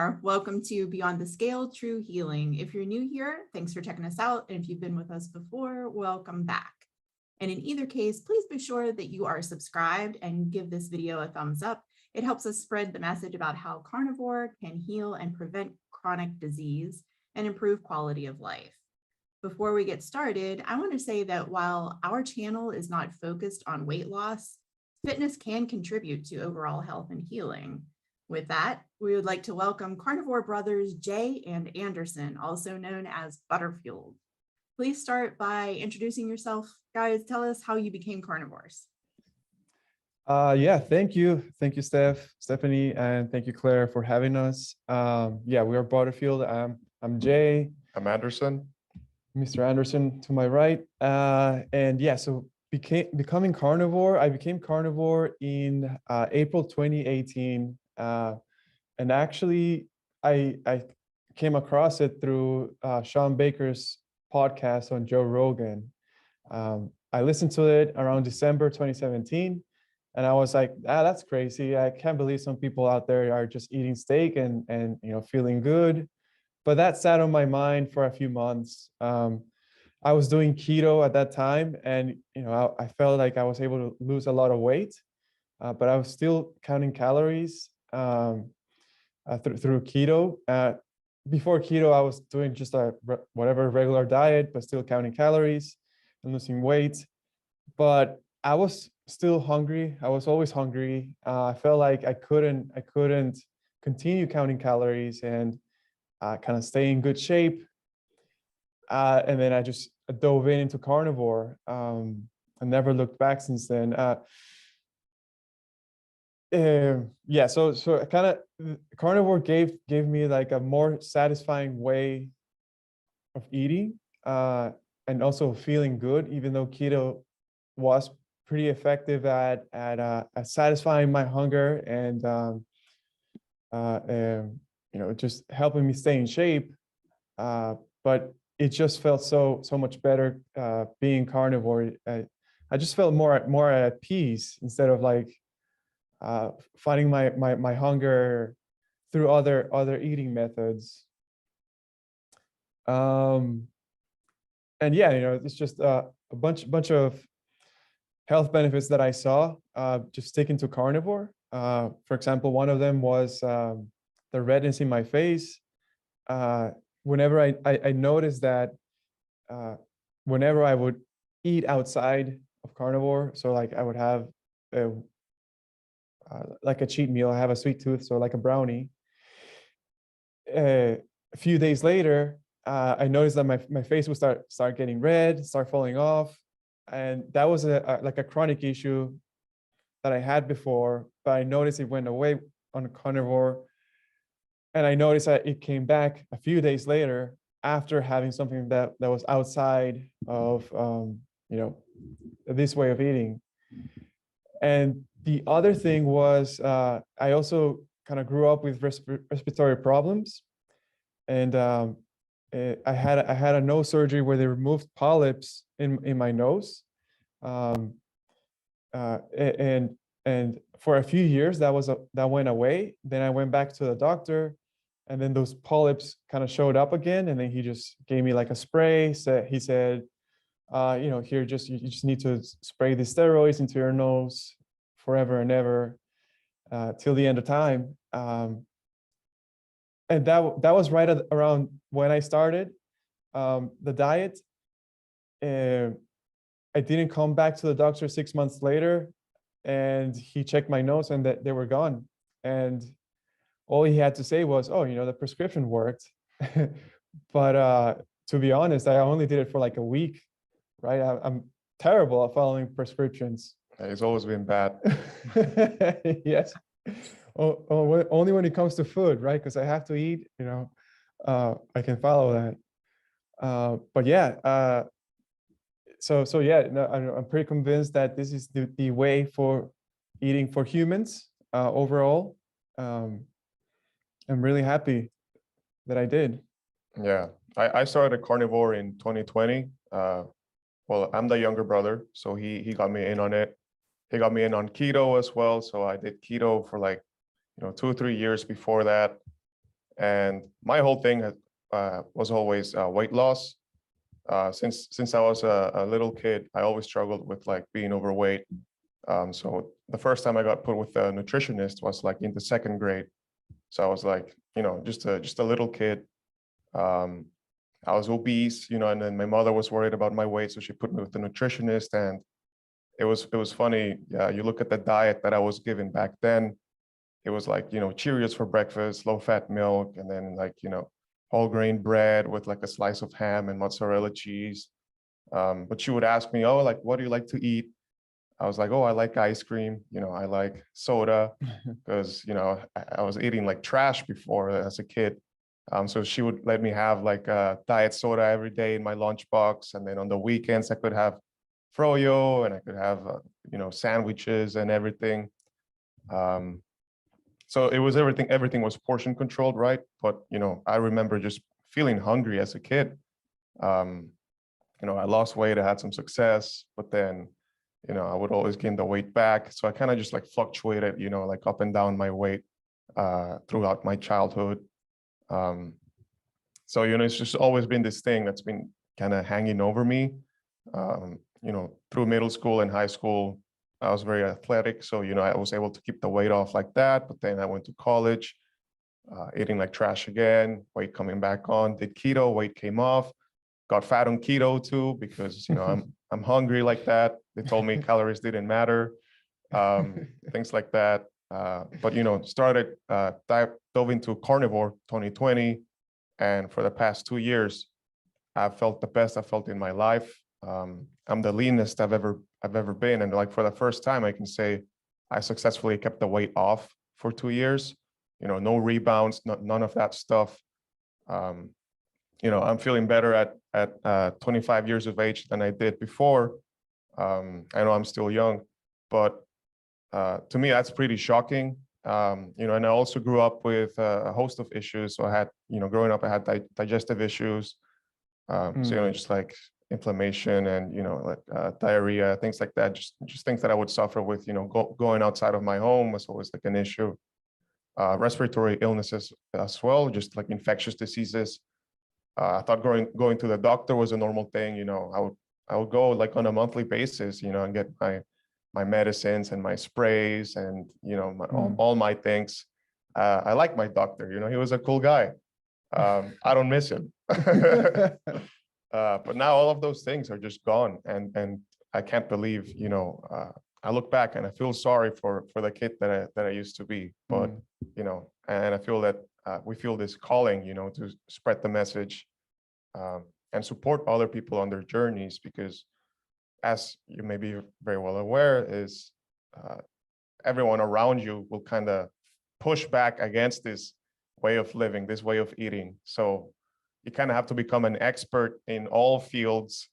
there. Welcome to Beyond the Scale, True Healing. If you're new here, thanks for checking us out. And if you've been with us before, welcome back. And in either case, please be sure that you are subscribed and give this video a thumbs up. It helps us spread the message about how carnivore can heal and prevent chronic disease and improve quality of life. Before we get started, I want to say that while our channel is not focused on weight loss, fitness can contribute to overall health and healing. With that, we would like to welcome Carnivore brothers Jay and Anderson, also known as Butterfueled. Please start by introducing yourself. Guys, tell us how you became carnivores. Yeah, thank you. Thank you, Stephanie, and thank you, Claire, for having us. Yeah, we are Butterfueled. I'm Jay. I'm Anderson. Mr. Anderson to my right. And yeah, so becoming carnivore, I became carnivore in April 2018. And actually, I came across it through Sean Baker's podcast on Joe Rogan. I listened to it around December 2017, and I was like, that's crazy. I can't believe some people out there are just eating steak and feeling good. But that sat on my mind for a few months. I was doing keto at that time, and I felt like I was able to lose a lot of weight, but I was still counting calories through keto. Before keto, I was doing just a whatever regular diet, but still counting calories and losing weight. But I was still hungry. I was always hungry. I felt like I couldn't continue counting calories and kind of stay in good shape. And then I just dove into carnivore. I never looked back since then. Yeah, so kind of carnivore gave me like a more satisfying way of eating and also feeling good, even though keto was pretty effective at satisfying my hunger and just helping me stay in shape. But it just felt so much better being carnivore. I just felt more at peace instead of like finding my hunger through other eating methods. And yeah, it's just a bunch of health benefits that I saw just sticking to carnivore. For example, one of them was the redness in my face. Whenever I noticed that whenever I would eat outside of carnivore, so like I would have like a cheat meal, I have a sweet tooth, so like a brownie. A few days later, I noticed that my face would start getting red, start falling off, and that was like a chronic issue that I had before, but I noticed it went away on carnivore, and I noticed that it came back a few days later after having something that was outside of this way of eating. And the other thing was I also kind of grew up with respiratory problems, and I had a nose surgery where they removed polyps in my nose, and for a few years that went away. Then I went back to the doctor, and then those polyps kind of showed up again, and then he just gave me like a spray. He said, here you just need to spray the steroids into your nose forever and ever till the end of time. And that was right around when I started the diet. I didn't come back to the doctor 6 months later, and he checked my nose and they were gone. And all he had to say was, oh, the prescription worked. But to be honest, I only did it for like a week, right? I'm terrible at following prescriptions. It's always been bad. Yes. Only when it comes to food, right? Because I have to eat, I can follow that. But yeah, so yeah, no, I'm pretty convinced that this is the way for eating for humans overall. I'm really happy that I did. Yeah, I started carnivore in 2020. Well, I'm the younger brother, so he got me in on it. He got me in on keto as well. So I did keto for like 2 or 3 years before that. And my whole thing was always weight loss. Since I was a little kid, I always struggled with like being overweight. So the first time I got put with a nutritionist was like in the second grade. So I was like, just a little kid. I was obese, and then my mother was worried about my weight, so she put me with the nutritionist. And it was funny. Yeah, you look at the diet that I was given back then. It was like, Cheerios for breakfast, low-fat milk, and then like, whole grain bread with like a slice of ham and mozzarella cheese. But she would ask me, oh, like, what do you like to eat? I was like, oh, I like ice cream. I like soda because, I was eating like trash before as a kid. So she would let me have like a diet soda every day in my lunchbox. And then on the weekends, I could have froyo and I could have, sandwiches and everything. So it was everything was portion controlled, right? But, I remember just feeling hungry as a kid. I lost weight, I had some success, but then, I would always gain the weight back. So I kind of just like fluctuated, like up and down my weight throughout my childhood. So, it's just always been this thing that's been kind of hanging over me. Through middle school and high school, I was very athletic. So, I was able to keep the weight off like that. But then I went to college, eating like trash again, weight coming back on, did keto, weight came off, got fat on keto too, because, I'm hungry like that. They told me calories didn't matter, things like that. But, started, dove into Carnivore 2020. And for the past 2 years, I've felt the best I've felt in my life. I'm the leanest I've ever been. And like for the first time, I can say I successfully kept the weight off for 2 years, no rebounds, none of that stuff. I'm feeling better at 25 years of age than I did before. I know I'm still young, but to me, that's pretty shocking. And I also grew up with a host of issues. So I had, growing up, I had digestive issues. So, just like inflammation and, like diarrhea, things like that, just things that I would suffer with, going outside of my home was always like an issue. Respiratory illnesses as well, just like infectious diseases. I thought going to the doctor was a normal thing. I would go like on a monthly basis, and get my medicines and my sprays and, all my things. I like my doctor, he was a cool guy. I don't miss him. But now all of those things are just gone. And I can't believe, I look back and I feel sorry for the kid that I used to be. But, and I feel that we feel this calling, to spread the message and support other people on their journeys, because as you may be very well aware, is everyone around you will kind of push back against this way of living, this way of eating. So you kind of have to become an expert in all fields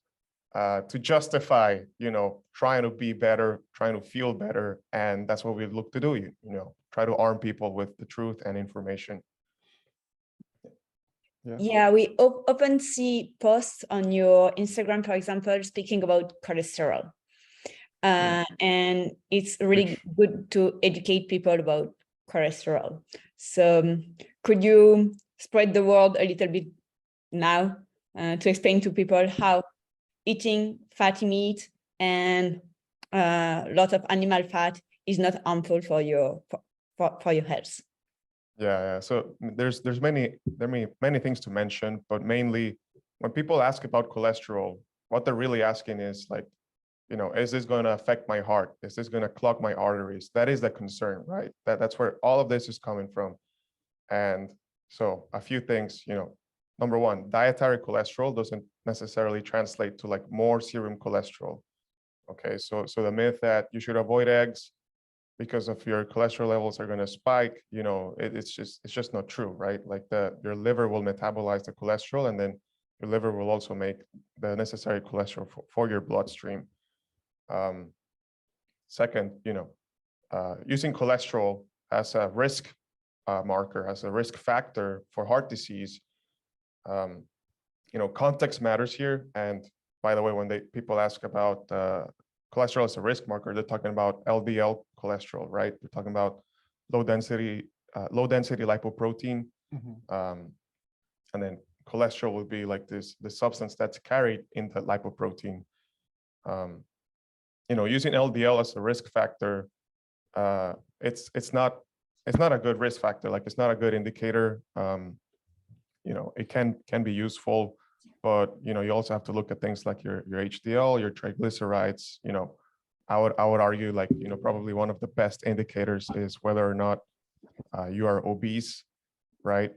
to justify, trying to be better, trying to feel better. And that's what we look to do, try to arm people with the truth and information. Yeah, we often see posts on your Instagram, for example, speaking about cholesterol. And it's really good to educate people about cholesterol. So could you spread the word a little bit now to explain to people how eating fatty meat and lots of animal fat is not harmful for your health? Yeah. So there's many things to mention, but mainly when people ask about cholesterol, what they're really asking is like, is this going to affect my heart? Is this going to clog my arteries? That is the concern, right? That's where all of this is coming from. And so a few things, number one, dietary cholesterol doesn't necessarily translate to like more serum cholesterol. Okay, so the myth that you should avoid eggs because of your cholesterol levels are going to spike, it's just not true, right? Like your liver will metabolize the cholesterol, and then your liver will also make the necessary cholesterol for your bloodstream. Second, using cholesterol as a risk marker, as a risk factor for heart disease, context matters here. And by the way, when people ask about cholesterol as a risk marker, they're talking about LDL cholesterol, right? They're talking about low density lipoprotein. And then cholesterol would be like the substance that's carried in the lipoprotein. Using LDL as a risk factor, it's not a good risk factor. Like, it's not a good indicator. It can be useful, but you also have to look at things like your HDL, your triglycerides. I would argue, like, probably one of the best indicators is whether or not you are obese, right?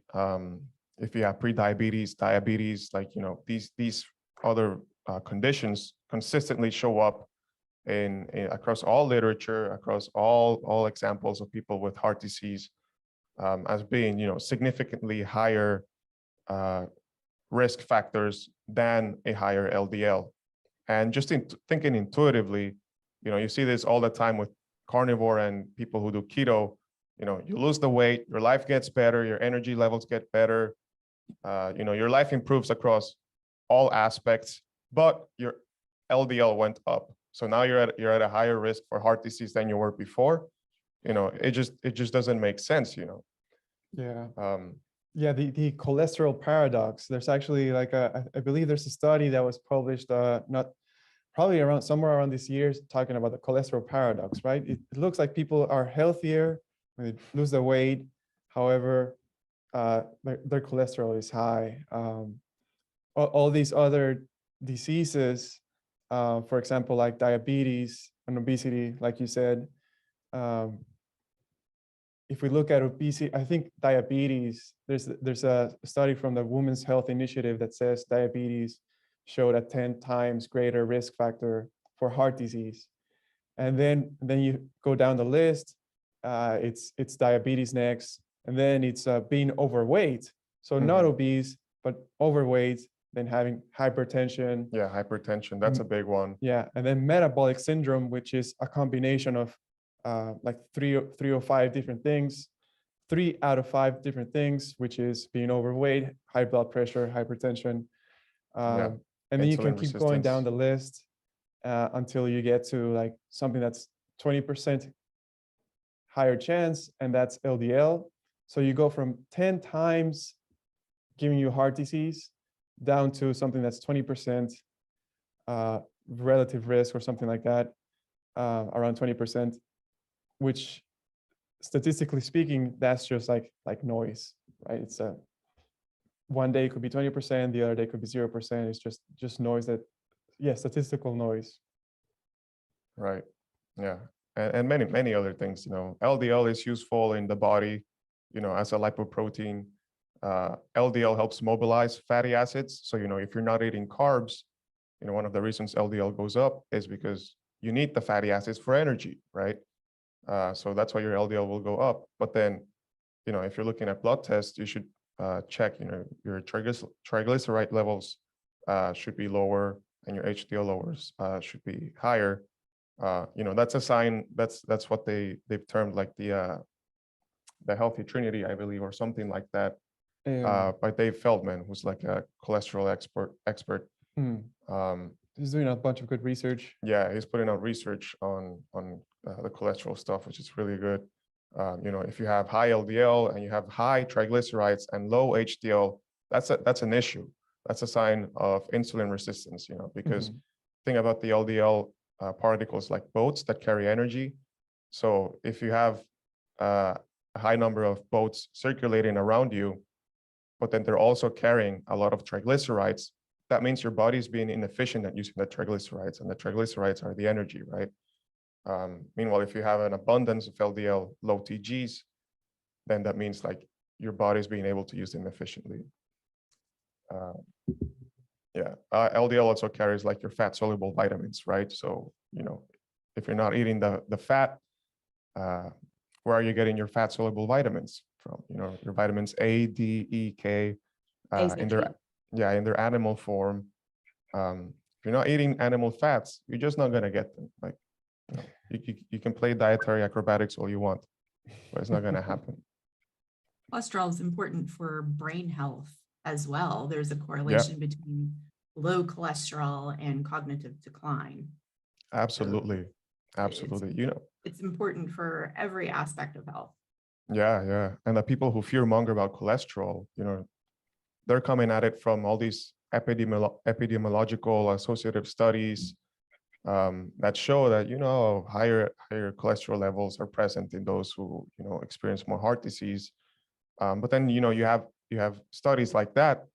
If you have pre-diabetes, diabetes, like, these other conditions consistently show up in across all literature, across all examples of people with heart disease, as being, significantly higher risk factors than a higher LDL. And just thinking intuitively, you see this all the time with carnivore and people who do keto. You lose the weight, your life gets better, your energy levels get better, your life improves across all aspects, but your LDL went up. So now you're at a higher risk for heart disease than you were before. It just doesn't make sense. Yeah. Yeah, the cholesterol paradox. There's actually like I believe there's a study that was published not probably somewhere around this year, talking about the cholesterol paradox, right? It looks like people are healthier when they lose the weight. However, their cholesterol is high. All these other diseases, for example, like diabetes and obesity, like you said, if we look at obesity, I think diabetes, there's a study from the Women's Health Initiative that says diabetes showed a 10 times greater risk factor for heart disease. And then you go down the list, it's diabetes next, and then it's being overweight. So not obese, but overweight, then having hypertension. Yeah, hypertension, that's a big one. Yeah, and then metabolic syndrome, which is a combination of like three or five different things, 3 out of 5 different things, which is being overweight, high blood pressure, hypertension. And then you can keep going down the list until you get to like something that's 20% higher chance, and that's LDL. So you go from 10 times giving you heart disease down to something that's 20% relative risk or something like that, around 20%, which statistically speaking, that's just like noise, right? It's one day it could be 20%, the other day could be 0%. It's just noise that, yeah, statistical noise. Right. Yeah. And many other things. LDL is useful in the body, as a lipoprotein. LDL helps mobilize fatty acids. So, if you're not eating carbs, one of the reasons LDL goes up is because you need the fatty acids for energy, right? So that's why your LDL will go up. But then, if you're looking at blood tests, you should check, your triglyceride levels should be lower, and your HDL levels should be higher. That's a sign. That's what they've termed like the healthy trinity, I believe, or something like that, by Dave Feldman, who's like a cholesterol expert. He's doing a bunch of good research. Yeah, he's putting out research on the cholesterol stuff, which is really good. If you have high LDL and you have high triglycerides and low HDL, that's an issue. That's a sign of insulin resistance, because think about the LDL particles like boats that carry energy. So if you have a high number of boats circulating around you, but then they're also carrying a lot of triglycerides, that means your body's being inefficient at using the triglycerides, and the triglycerides are the energy, right? Meanwhile, if you have an abundance of LDL, low TGs, then that means like your body's being able to use them efficiently. LDL also carries like your fat soluble vitamins, right? So, if you're not eating the fat, where are you getting your fat soluble vitamins from? Your vitamins A, D, E, K, in their animal form. If you're not eating animal fats, you're just not going to get them. Like, you can play dietary acrobatics all you want, but it's not going to happen. Cholesterol is important for brain health as well. There's a correlation between low cholesterol and cognitive decline. Absolutely. Absolutely. It's important for every aspect of health. Yeah. And the people who fear monger about cholesterol, they're coming at it from all these epidemiological associative studies that show that, higher cholesterol levels are present in those who, experience more heart disease. But then, you have studies like that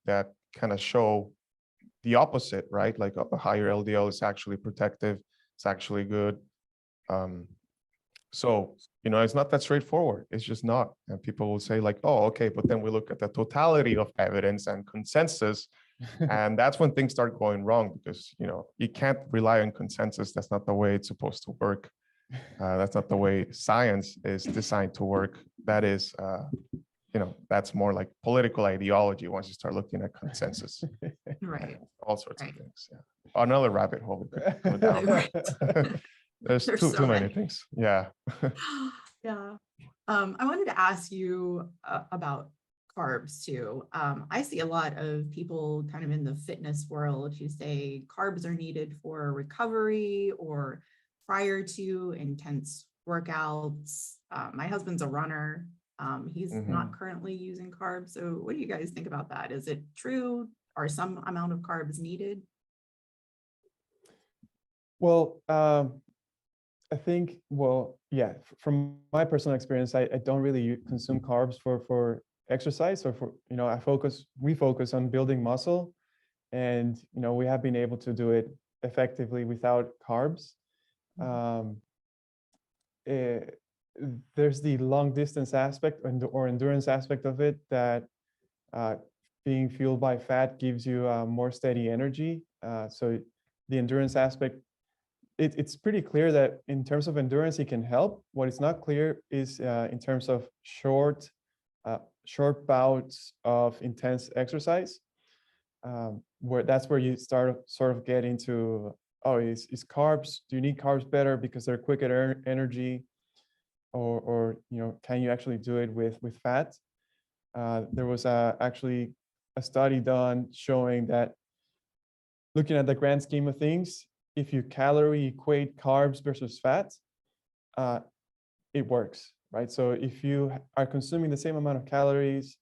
kind of show the opposite, right? Like a higher LDL is actually protective. It's actually good. So, it's not that straightforward. It's just not. And people will say like, oh, okay, but then we look at the totality of evidence and consensus. And that's when things start going wrong because, you can't rely on consensus. That's not the way it's supposed to work. That's not the way science is designed to work. That is, that's more like political ideology once you start looking at consensus. Right. All sorts Right. of things. Yeah. Another rabbit hole we could go down. There's There's too so many many. things. Yeah. Yeah. I wanted to ask you about carbs too. I see a lot of people kind of in the fitness world who say carbs are needed for recovery or prior to intense workouts. My husband's a runner. He's not currently using carbs. So what do you guys think about that? Is it true? Are some amount of carbs needed? Well, I think, yeah, from my personal experience, I don't really consume carbs for exercise or for, we focus on building muscle, and, we have been able to do it effectively without carbs. There's the long distance aspect or endurance aspect of it that being fueled by fat gives you more steady energy. So the endurance aspect, it's pretty clear that in terms of endurance, it can help. What is not clear is in terms of short bouts of intense exercise, where you sort of get into, oh, is carbs, do you need carbs better because they're quick at energy, or can you actually do it with fat? There was actually a study done showing that, looking at the grand scheme of things, if you calorie equate carbs versus fat, it works, right? So if you are consuming the same amount of calories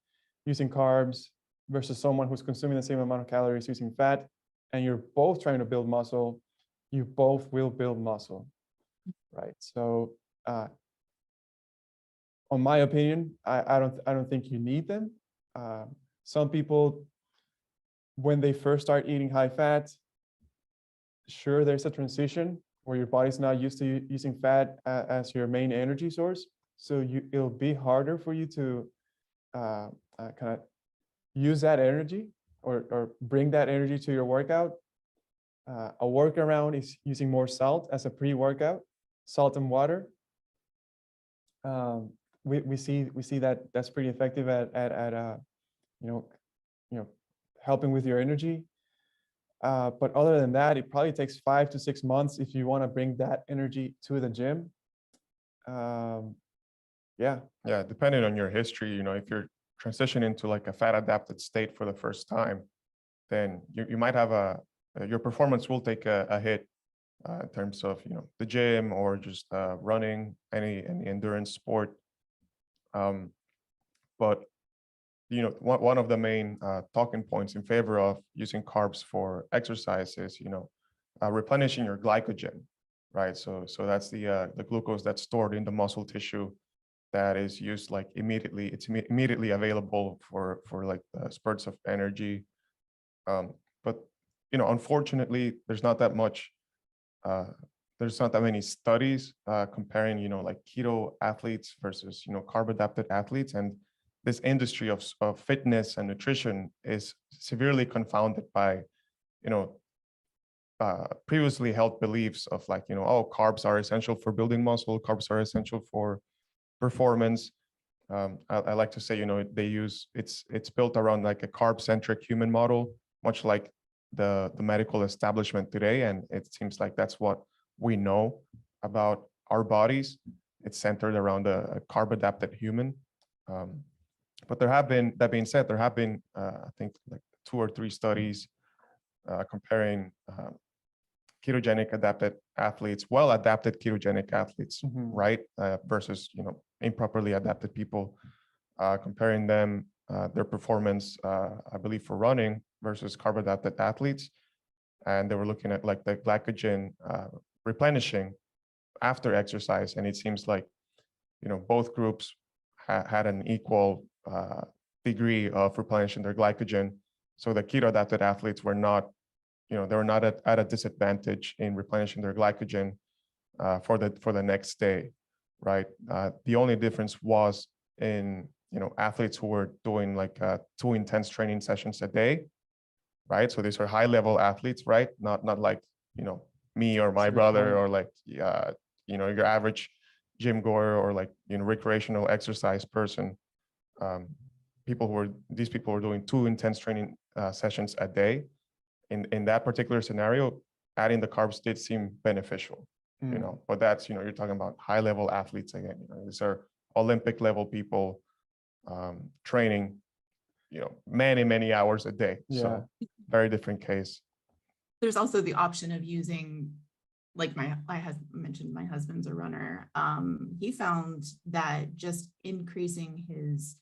using carbs versus someone who's consuming the same amount of calories using fat, and you're both trying to build muscle, you both will build muscle, right? So on my opinion, I don't think you need them. Some people, when they first start eating high fat, sure, there's a transition where your body's not used to using fat as your main energy source. So it'll be harder for you to kind of use that energy or bring that energy to your workout. A workaround is using more salt as a pre-workout, salt and water. We see that that's pretty effective at helping with your energy. But other than that, it probably takes 5 to 6 months if you want to bring that energy to the gym. Yeah. Yeah, depending on your history, if you're transitioning to like a fat adapted state for the first time, then you might have your performance will take a hit in terms of, the gym or just running, any endurance sport. But one of the main talking points in favor of using carbs for exercise is, replenishing your glycogen, right? So that's the glucose that's stored in the muscle tissue that is used like immediately. It's immediately available for like spurts of energy. But unfortunately, there's not that much. There's not that many studies comparing, like keto athletes versus, carb adapted athletes, and this industry of fitness and nutrition is severely confounded by, previously held beliefs of like, oh, carbs are essential for building muscle, carbs are essential for performance. I like to say, it's built around like a carb-centric human model, much like the medical establishment today. And it seems like that's what we know about our bodies. It's centered around a carb-adapted human. But that being said, there have been, I think, like 2 or 3 studies comparing ketogenic adapted athletes, well-adapted ketogenic athletes, Mhm. right? Versus, improperly adapted people, comparing them, their performance, I believe for running versus carb-adapted athletes. And they were looking at like the glycogen replenishing after exercise. And it seems like, both groups had an equal degree of replenishing their glycogen. So the keto adapted athletes were not, they were not at a disadvantage in replenishing their glycogen for the next day, right? The only difference was in, athletes who were doing like 2 intense training sessions a day, right? So these are high level athletes, right? Not like, me or my That's a good brother, point. or like, your average gym goer, or like, recreational exercise person. These people were doing 2 intense training sessions a day. In that particular scenario, adding the carbs did seem beneficial, Mm. but that's, you're talking about high level athletes again. These are Olympic level people training, many, many hours a day. Yeah. So very different case. There's also the option of using, like mentioned my husband's a runner. He found that just increasing his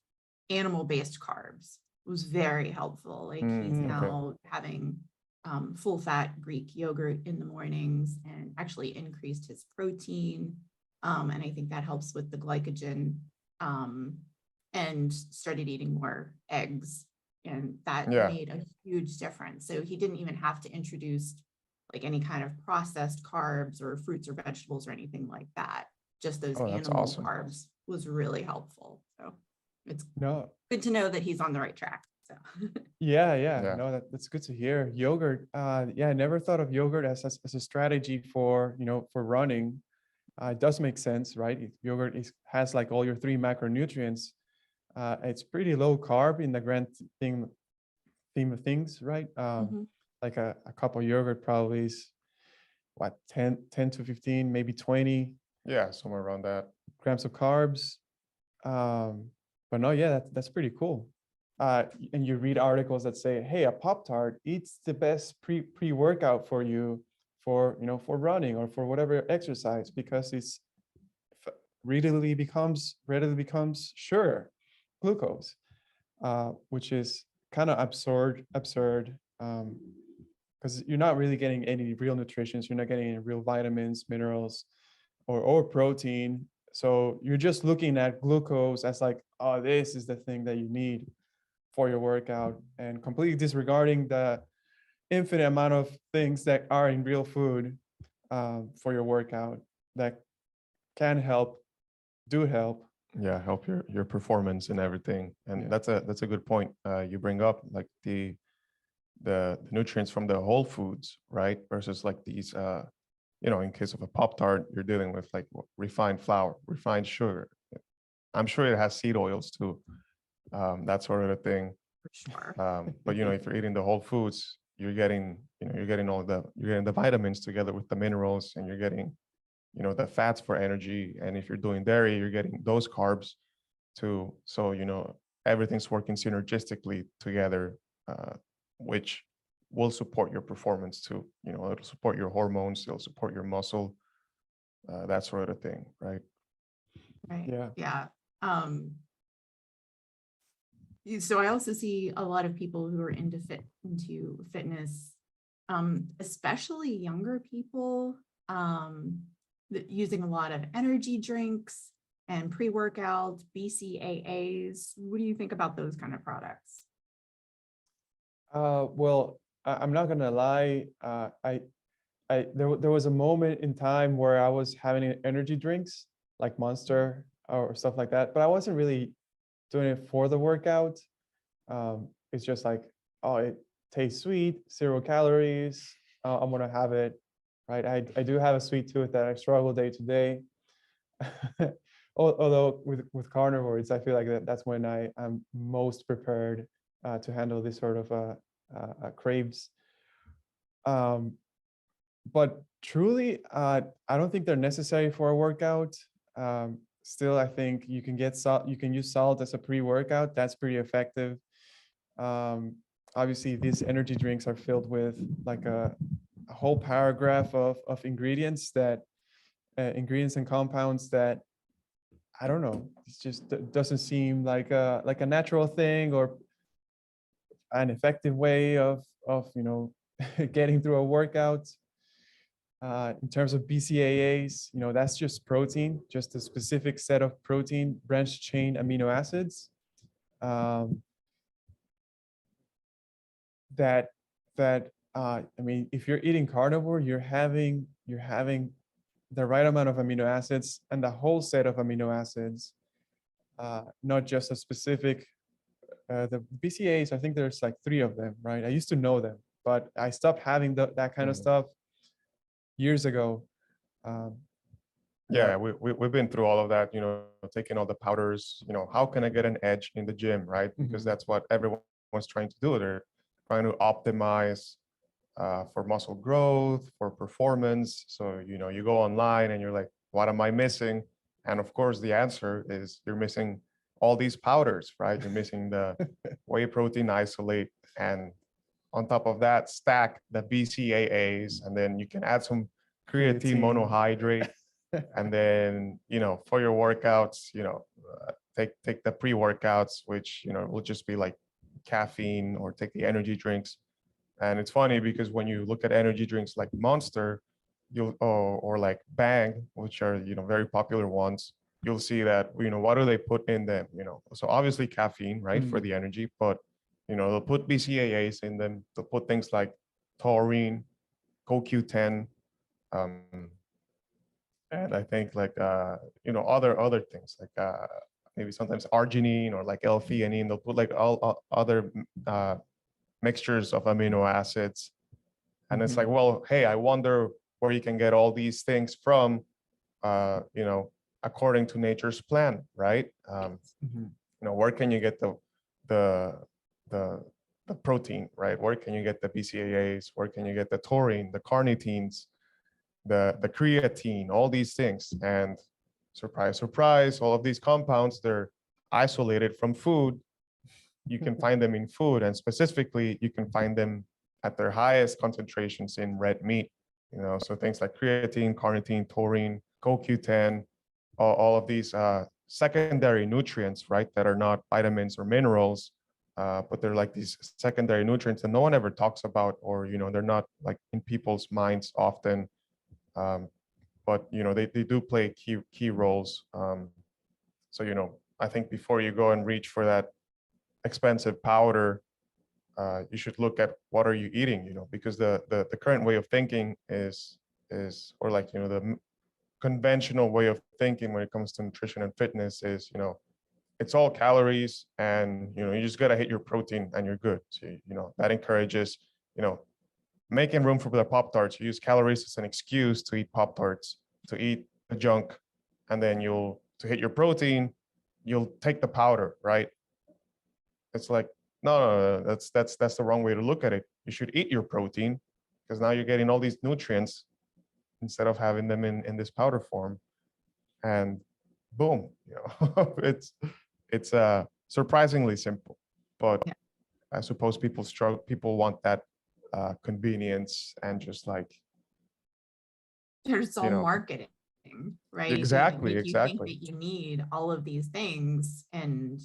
animal-based carbs was very helpful. Like he's okay. now having full fat Greek yogurt in the mornings, and actually increased his protein. And I think that helps with the glycogen, and started eating more eggs. And that Yeah. made a huge difference. So he didn't even have to introduce like any kind of processed carbs or fruits or vegetables or anything like that. Just those Oh, that's animal awesome. carbs was really helpful. So it's No, good to know that he's on the right track. So yeah, Yeah. no, that's good to hear. Yogurt, yeah, I never thought of yogurt as a strategy for, for running. It does make sense, right? If yogurt has like all your 3 macronutrients. It's pretty low carb in the grand theme of things, right? Mhm. Like a cup of yogurt probably is what, 10 to 15, maybe 20 Yeah, somewhere around that. grams of carbs. But no, yeah, that's pretty cool. And you read articles that say, hey, a Pop-Tart, it's the best pre-workout for you for, for running or for whatever exercise, because it's readily becomes sugar, glucose, which is kind of absurd, because you're not really getting any real nutrition. You're not getting any real vitamins, minerals, or protein. So you're just looking at glucose as like, oh, this is the thing that you need for your workout, and completely disregarding the infinite amount of things that are in real food for your workout that can help, do help. Yeah, help your performance and everything. And Yeah. that's a good point you bring up, like the nutrients from the whole foods, right? Versus like these in case of a Pop-Tart, you're dealing with like refined flour, refined sugar. I'm sure it has seed oils too, that sort of a thing. For sure. But if you're eating the whole foods, you're getting the vitamins together with the minerals, and you're getting the fats for energy. And if you're doing dairy, you're getting those carbs too. So everything's working synergistically together, which will support your performance too. It'll support your hormones, it'll support your muscle, that sort of thing, right? Right. Yeah. Yeah. So I also see a lot of people who are into fitness, especially younger people, using a lot of energy drinks and pre-workout BCAAs. What do you think about those kind of products? Well, I'm not gonna lie. There was a moment in time where I was having energy drinks like Monster or stuff like that, but I wasn't really doing it for the workout. It's just like, oh, it tastes sweet, 0 calories. I'm gonna have it, right? I do have a sweet tooth that I struggle day to day. Although with carnivores, I feel like that's when I'm most prepared to handle this sort of craves. But truly, I don't think they're necessary for a workout. Still, I think you can get salt. You can use salt as a pre-workout. That's pretty effective. Obviously, these energy drinks are filled with like a whole paragraph of ingredients that ingredients and compounds that I don't know. It just doesn't seem like a natural thing or an effective way of getting through a workout. In terms of BCAAs, that's just protein, just a specific set of protein branched chain amino acids that I mean, if you're eating carnivore, you're having the right amount of amino acids and the whole set of amino acids, not just a specific. The BCAAs, I think there's like 3 of them, right? I used to know them, but I stopped having that kind of stuff years ago. Yeah, we've been through all of that, taking all the powders, how can I get an edge in the gym, right? Because that's what everyone's trying to do. They're trying to optimize for muscle growth, for performance. So, you go online and you're like, what am I missing? And of course, the answer is you're missing all these powders, right? You're missing the whey protein isolate. And on top of that, stack the BCAAs, and then you can add some creatine monohydrate. And then, for your workouts, take the pre-workouts, which, will just be like caffeine, or take the energy drinks. And it's funny because when you look at energy drinks like Monster, or like Bang, which are, very popular ones, you'll see that, what do they put in them, So obviously caffeine, right, for the energy, but, they'll put BCAAs in them. They'll put things like taurine, CoQ10, and I think like, other things like maybe sometimes arginine or like L-theanine. They'll put like all other mixtures of amino acids. And it's like, well, hey, I wonder where you can get all these things from, according to nature's plan, right? Where can you get the protein, right? Where can you get the BCAAs? Where can you get the taurine, the carnitines, the creatine, all these things? And surprise, surprise, all of these compounds, they're isolated from food. You can find them in food, and specifically, you can find them at their highest concentrations in red meat. So things like creatine, carnitine, taurine, CoQ10, all of these secondary nutrients, right, that are not vitamins or minerals, but they're like these secondary nutrients that no one ever talks about, or they're not like in people's minds often. But they do play key roles. So I think before you go and reach for that expensive powder, you should look at what are you eating, because the current way of thinking is, or like, the conventional way of thinking when it comes to nutrition and fitness is, it's all calories, and, you just got to hit your protein and you're good. So, that encourages, making room for the Pop-Tarts. You use calories as an excuse to eat Pop-Tarts, to eat the junk, and then to hit your protein, you'll take the powder, right? It's like, no, that's the wrong way to look at it. You should eat your protein, because now you're getting all these nutrients instead of having them in this powder form. And boom, it's surprisingly simple, but yeah. I suppose people want that convenience, and just like, there's all marketing, right? Exactly. You think that you need all of these things, and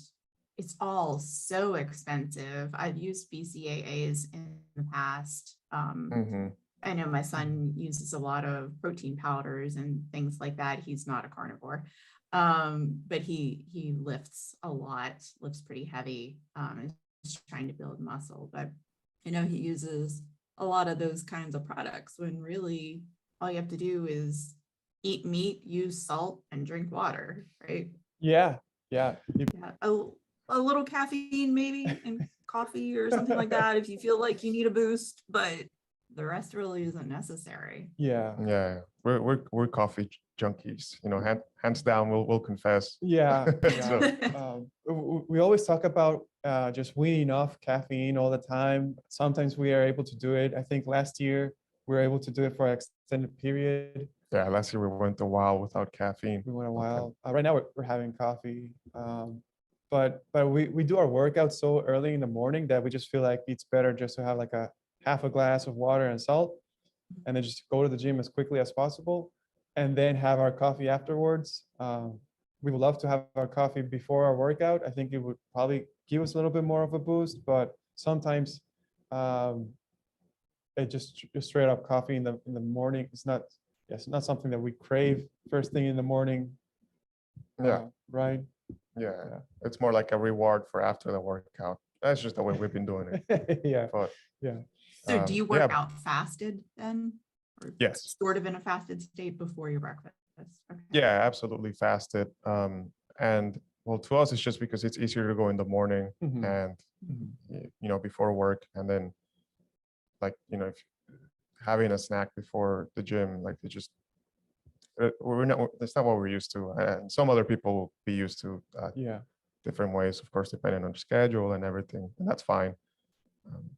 it's all so expensive. I've used BCAAs in the past. I know my son uses a lot of protein powders and things like that. He's not a carnivore, but he lifts a lot, lifts pretty heavy, and is trying to build muscle. But he uses a lot of those kinds of products, when really all you have to do is eat meat, use salt, and drink water, right? Yeah. A little caffeine maybe in coffee or something like that if you feel like you need a boost, but the rest really isn't necessary. Yeah. We're coffee junkies, hands down. We'll confess. Yeah. We always talk about just weaning off caffeine all the time. Sometimes we are able to do it. I think last year we were able to do it for an extended period. Yeah, last year we went a while without caffeine. We went a while. Right now we're having coffee. But we do our workouts so early in the morning that we just feel like it's better just to have like a half a glass of water and salt. and then just go to the gym as quickly as possible, and then have our coffee afterwards. We would love to have our coffee before our workout. I think it would probably give us a little bit more of a boost, but sometimes it just straight up coffee in the morning. It's not something that we crave first thing in the morning. Yeah. Right. Yeah. It's more like a reward for after the workout. That's just the way we've been doing it. Yeah. But Yeah. So do you work yeah. out fasted then? Or Yes. sort of in a fasted state before your breakfast? Okay. Yeah, absolutely fasted. And well, to us, it's just because it's easier to go in the morning Mhm. and, Mhm. before work. And then like, if having a snack before the gym, like it just, that's not what we're used to. And some other people will be used to Yeah. different ways, of course, depending on the schedule and everything. And that's fine.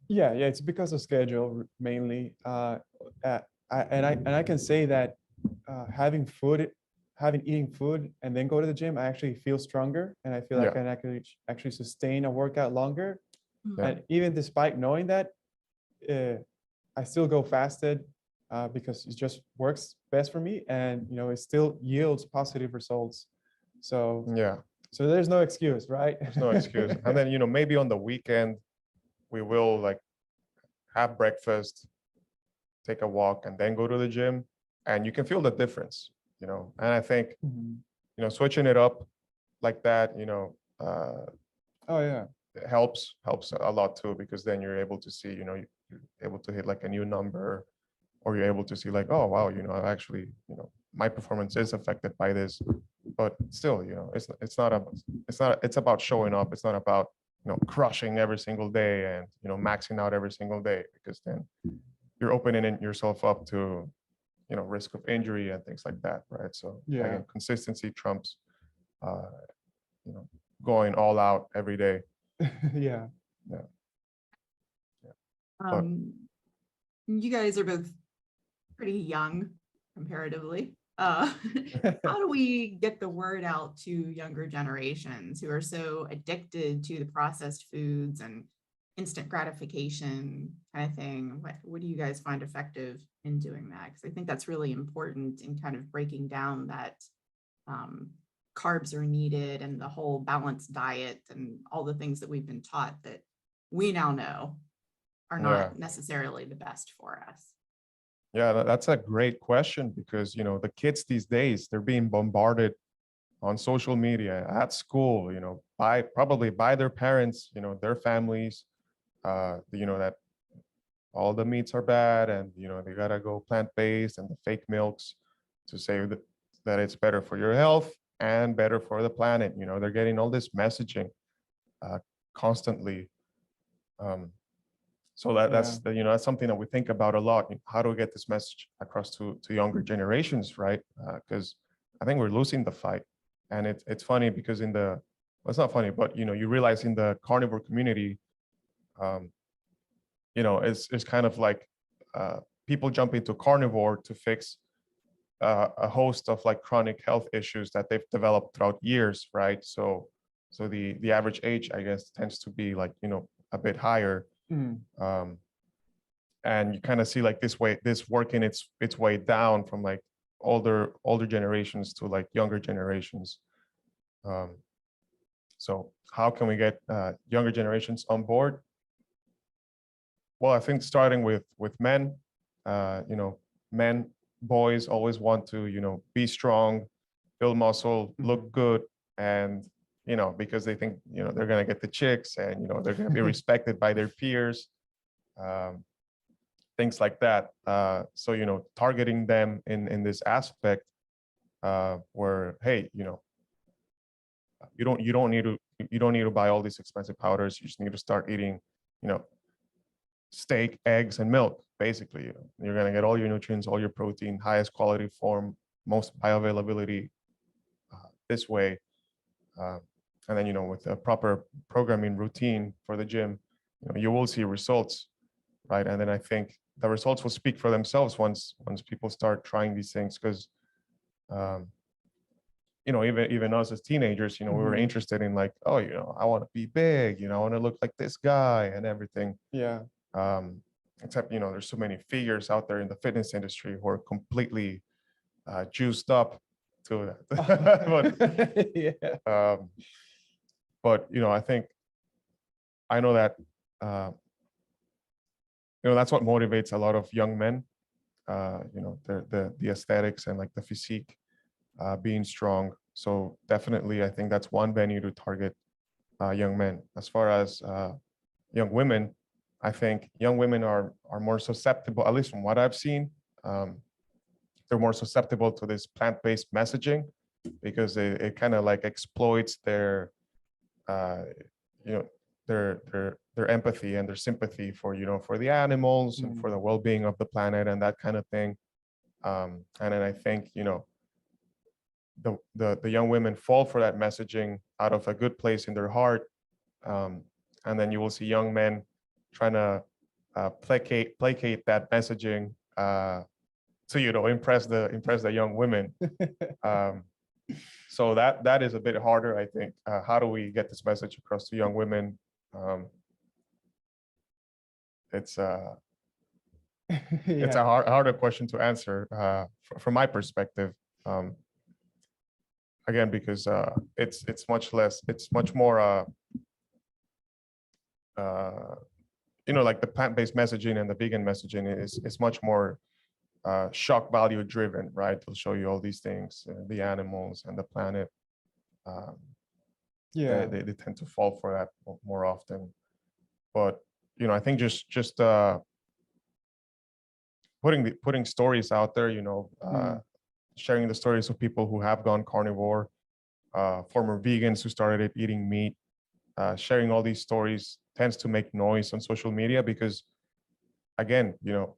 Yeah, it's because of schedule mainly. I can say that having eating food and then go to the gym, I actually feel stronger, and I feel like Yeah. I can actually sustain a workout longer. Yeah. And even despite knowing that, I still go fasted because it just works best for me, and it still yields positive results. So Yeah, there's no excuse, right? there's no excuse. And then, maybe on the weekend, we will like have breakfast, take a walk, and then go to the gym. And you can feel the difference, And I think, Mhm. switching it up like that, Oh yeah. it helps a lot too, because then you're able to see, you're able to hit like a new number, or you're able to see like, oh wow, I've actually, my performance is affected by this. But still, it's about showing up. It's not about, crushing every single day and, maxing out every single day, because then you're opening yourself up to, risk of injury and things like that, right? So Yeah. again, consistency trumps, going all out every day. Yeah. But You guys are both pretty young comparatively. How do we get the word out to younger generations who are so addicted to the processed foods and instant gratification kind of thing? What do you guys find effective in doing that? Because I think that's really important in kind of breaking down that carbs are needed and the whole balanced diet and all the things that we've been taught that we now know are not necessarily the best for us. yeah, that's a great question, because, the kids these days, they're being bombarded on social media, at school, probably by their parents, their families, that all the meats are bad, and, they gotta go plant-based, and the fake milks to say that it's better for your health and better for the planet. They're getting all this messaging constantly. So that's that's something that we think about a lot. How do we get this message across to younger generations, right? Because I think we're losing the fight. And it's funny because well, it's not funny, but you realize in the carnivore community, it's kind of like people jump into carnivore to fix a host of like chronic health issues that they've developed throughout years, right? So the average age, I guess, tends to be like, a bit higher. Mm. And you kind of see like this working its way down from like older generations to like younger generations. So how can we get younger generations on board? Well, I think starting with men, boys always want to, be strong, build muscle, look good, and because they think they're gonna get the chicks, and they're gonna be respected by their peers, things like that. So targeting them in this aspect, where hey, you don't need to buy all these expensive powders. You just need to start eating, steak, eggs, and milk. Basically, you're gonna get all your nutrients, all your protein, highest quality form, most bioavailability this way. And then with a proper programming routine for the gym, you will see results, right? And then I think the results will speak for themselves once people start trying these things, because even us as teenagers, we were interested in like, oh, I want to be big, I want to look like this guy and everything. Yeah. except, you know, there's so many figures out there in the fitness industry who are completely juiced up to that. Yeah. But you know, I know that you know, that's what motivates a lot of young men. You know, the aesthetics and like the physique, being strong. So definitely, I think that's one venue to target young men. As far as young women, I think young women are more susceptible, at least from what I've seen. They're more susceptible to this plant-based messaging because it kind of like exploits their you know, their empathy and their sympathy for, you know, for the animals and for the well-being of the planet and that kind of thing. And then I think, you know, the young women fall for that messaging out of a good place in their heart. And then you will see young men trying to placate that messaging to, you know, impress the young women. So that is a bit harder, I think. How do we get this message across to young women? It's it's a harder question to answer from my perspective. Again, because it's much more you know, like the plant-based messaging and the vegan messaging is much more shock value driven, right? They'll show you all these things, the animals and the planet. Yeah. They tend to fall for that more often. But you know, I think just putting stories out there, you know, sharing the stories of people who have gone carnivore, former vegans who started eating meat, sharing all these stories tends to make noise on social media because, again, you know,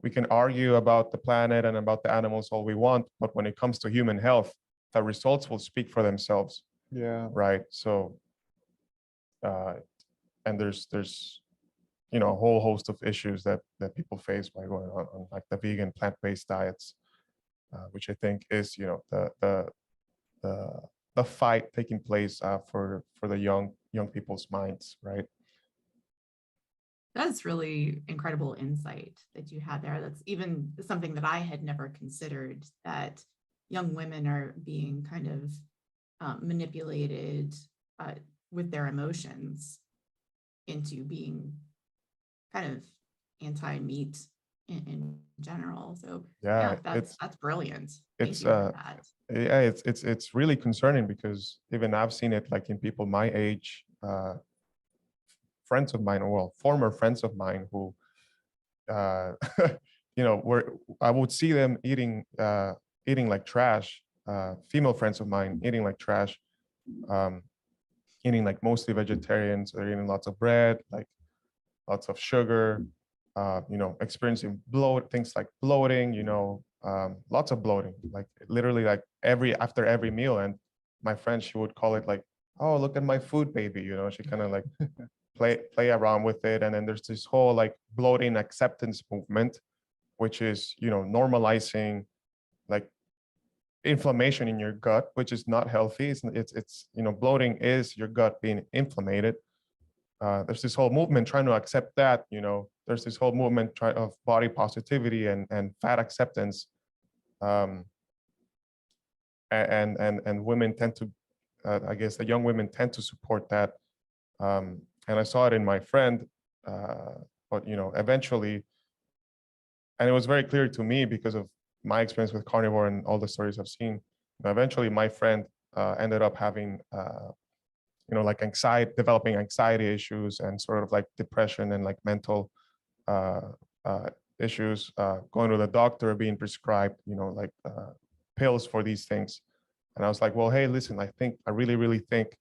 we can argue about the planet and about the animals all we want, but when it comes to human health, the results will speak for themselves. Yeah. Right. So, and there's you know, a whole host of issues that people face by going on like the vegan plant-based diets, which I think is, you know, the fight taking place for the young people's minds, right? That's really incredible insight that you had there. That's even something that I had never considered, that young women are being kind of manipulated with their emotions into being kind of anti-meat in general. So Yeah, that's brilliant. Thank it's you for that. yeah, it's really concerning because even I've seen it like in people my age, friends of mine, or well, former friends of mine who, you know, I would see them eating like trash. Female friends of mine eating like trash, eating like mostly vegetarians. They're eating lots of bread, like lots of sugar, you know, experiencing things like bloating, you know, lots of bloating, like literally like after every meal. And my friend, she would call it like, oh, look at my food, baby. You know, she kind of like play around with it. And then there's this whole like bloating acceptance movement, which is, you know, normalizing like inflammation in your gut, which is not healthy. It's you know, bloating is your gut being inflamed. There's this whole movement trying to accept that, you know, there's this whole movement of body positivity and fat acceptance. And women tend to, I guess the young women tend to support that. And I saw it in my friend, but, you know, eventually, and it was very clear to me because of my experience with carnivore and all the stories I've seen, eventually my friend ended up having, you know, like developing anxiety issues and sort of like depression and like mental issues, going to the doctor, being prescribed, you know, like pills for these things. And I was like, well, hey, listen, I really think,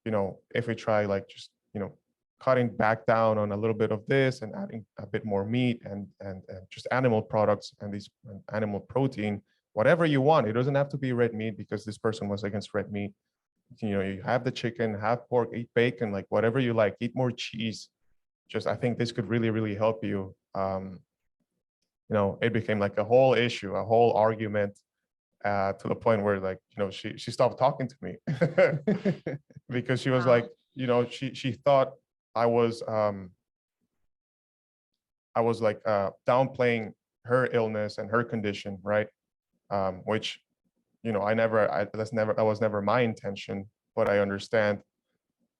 you know, if we try like just, you know, cutting back down on a little bit of this and adding a bit more meat and just animal products and these animal protein, whatever you want. It doesn't have to be red meat because this person was against red meat. You know, you have the chicken, have pork, eat bacon, like whatever you like, eat more cheese. Just, I think this could really help you. You know, it became like a whole issue, a whole argument, to the point where, like, you know, she stopped talking to me because she was like, you know, she thought I was I was like downplaying her illness and her condition, right? Which, you know, that was never my intention, but I understand.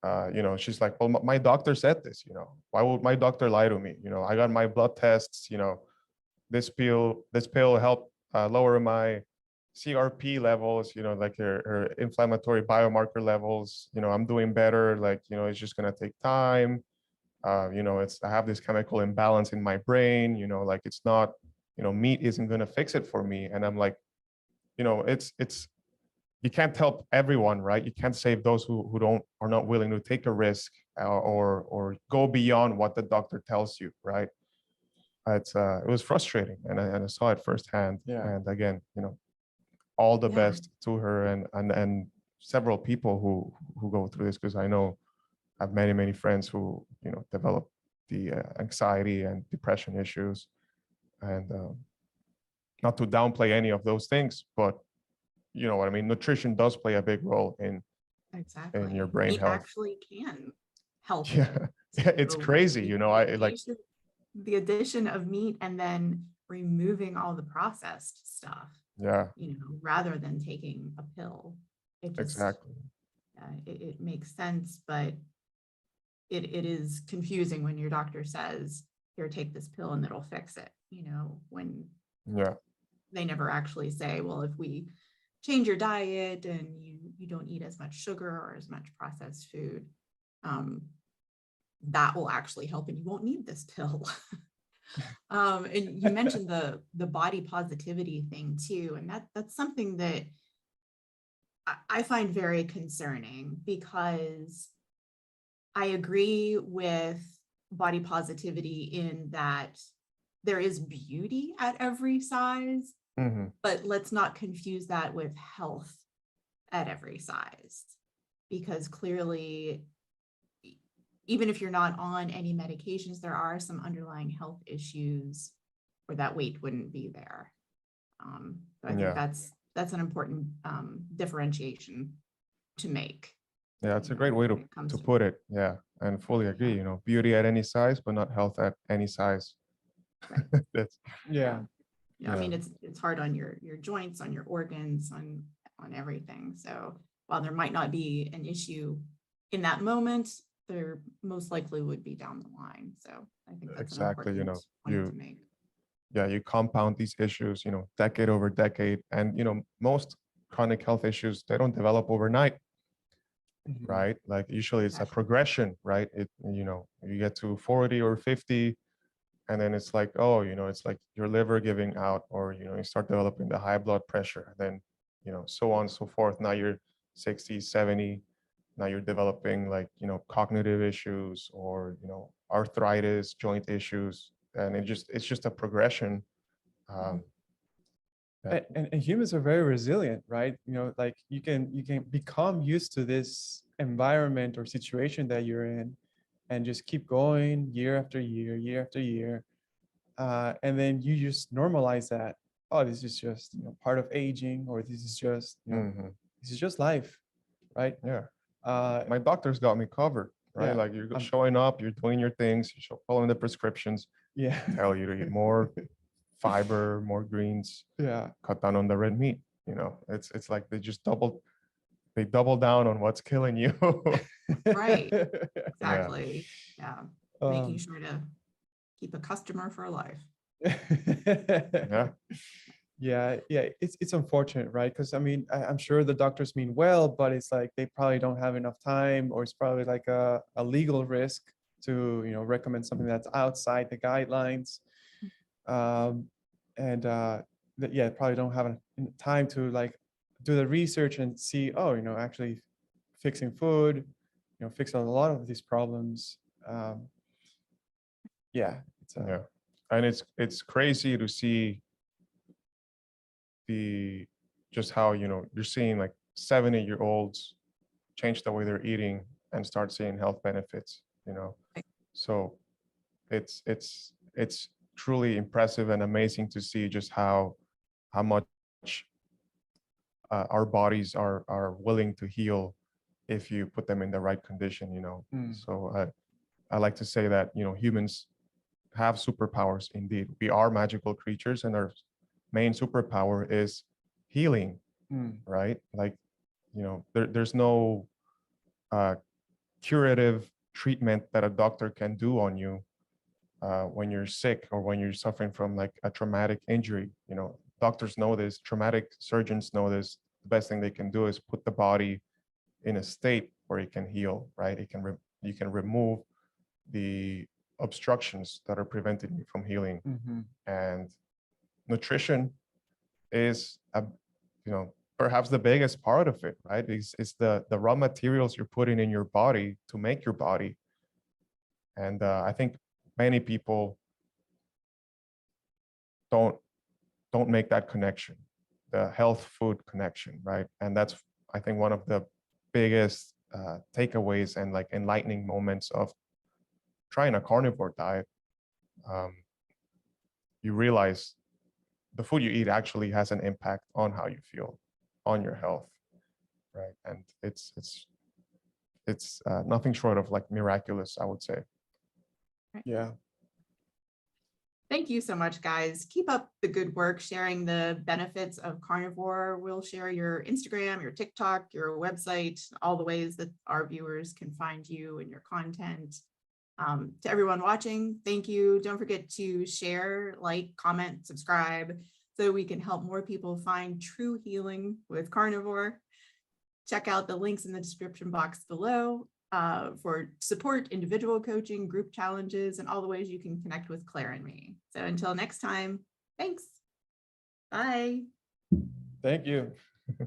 You know, she's like, well, my doctor said this, you know, why would my doctor lie to me? You know, I got my blood tests, you know, this pill helped lower my CRP levels, you know, like her inflammatory biomarker levels, you know, I'm doing better. Like, you know, it's just gonna take time. You know, I have this chemical imbalance in my brain, you know, like it's not, you know, meat isn't gonna fix it for me. And I'm like, you know, you can't help everyone, right? You can't save those who are not willing to take a risk or go beyond what the doctor tells you, right? It was frustrating, and I saw it firsthand. Yeah. And again, you know, all the Yeah. best to her and several people who go through this, because I know I have many friends who, you know, develop the anxiety and depression issues, and not to downplay any of those things, but you know what I mean. Nutrition does play a big role in Exactly. your brain Meat health. actually can help. Yeah, it's So, like, crazy. You know, the addition of meat and then removing all the processed stuff, yeah, you know, rather than taking a pill. It just, exactly. it makes sense, but it is confusing when your doctor says, here, take this pill and it'll fix it, you know, when Yeah, they never actually say, well, if we change your diet and you don't eat as much sugar or as much processed food, that will actually help and you won't need this pill. And you mentioned the body positivity thing too, and that's something that I find very concerning, because I agree with body positivity in that there is beauty at every size, hmm, but let's not confuse that with health at every size, because clearly, even if you're not on any medications, there are some underlying health issues where that weight wouldn't be there. So I think yeah, that's an important differentiation to make. yeah. It's You a know, great way when it comes to to put it. Yeah, and fully agree. Yeah. You know, beauty at any size, but not health at any size. Right. That's Yeah. You know, I Yeah. mean, it's hard on your joints, on your organs, on everything. So while there might not be an issue in that moment, there most likely would be down the line. So I think that's an exactly. You important know, point to make. you compound these issues, you know, decade over decade, and you know, most chronic health issues, they don't develop overnight, Mhm. right? Like usually it's a Exactly. progression, right? You know, you get to 40 or 50, and then it's like, oh, you know, it's like your liver giving out, or you know, you start developing the high blood pressure, then you know, so on and so forth. Now you're 60, 70, now you're developing like, you know, cognitive issues, or you know, arthritis, joint issues, and it's just a progression. um, that- And humans are very resilient, right? You know, like you can become used to this environment or situation that you're in, and just keep going year after year, year after year, and then you just normalize that. Oh, this is just, you know, part of aging, or this is just, you know, Mhm. this is just life, right? Yeah, Uh, my doctor's got me covered, right? yeah, Like you're I'm, showing up, you're doing your things, you're following the prescriptions, yeah, tell you to eat more fiber, more greens, yeah. cut down on the red meat. You know, it's like they double down on what's killing you. Right. Yeah, Exactly. Yeah. Making Um, sure to keep a customer for life. yeah, yeah, it's unfortunate, right? Because I mean, I'm sure the doctors mean well, but it's like they probably don't have enough time, or it's probably like a legal risk to, you know, recommend something that's outside the guidelines. Um, and yeah, probably don't have time to like do the research and see, oh, you know, actually fixing food, you know, fix a lot of these problems. Um, yeah, it's yeah, and it's crazy to see the just how, you know, you're seeing like 70-year-olds change the way they're eating and start seeing health benefits. You know, Right. so it's truly impressive and amazing to see just how much our bodies are willing to heal if you put them in the right condition, you know. Mm. So I like to say that, you know, humans have superpowers indeed. We are magical creatures, and our main superpower is healing, right? Like, you know, there's no curative treatment that a doctor can do on you when you're sick or when you're suffering from like a traumatic injury. You know, doctors know this, traumatic surgeons know this. The best thing they can do is put the body in a state where it can heal, right? You can remove the obstructions that are preventing you from healing. And nutrition is perhaps the biggest part of it, right? It's the raw materials you're putting in your body to make your body. And I think many people don't make that connection, the health food connection, right? And that's, I think, one of the biggest takeaways and like enlightening moments of trying a carnivore diet. You realize the food you eat actually has an impact on how you feel, on your health, right? And it's nothing short of like miraculous, I would say. Yeah. Thank you so much, guys. Keep up the good work sharing the benefits of carnivore. We'll share your Instagram, your TikTok, your website, all the ways that our viewers can find you and your content. To everyone watching, thank you. Don't forget to share, like, comment, subscribe, so we can help more people find true healing with carnivore. Check out the links in the description box below for support, individual coaching, group challenges, and all the ways you can connect with Claire and me. So until next time, thanks. Bye. Thank you.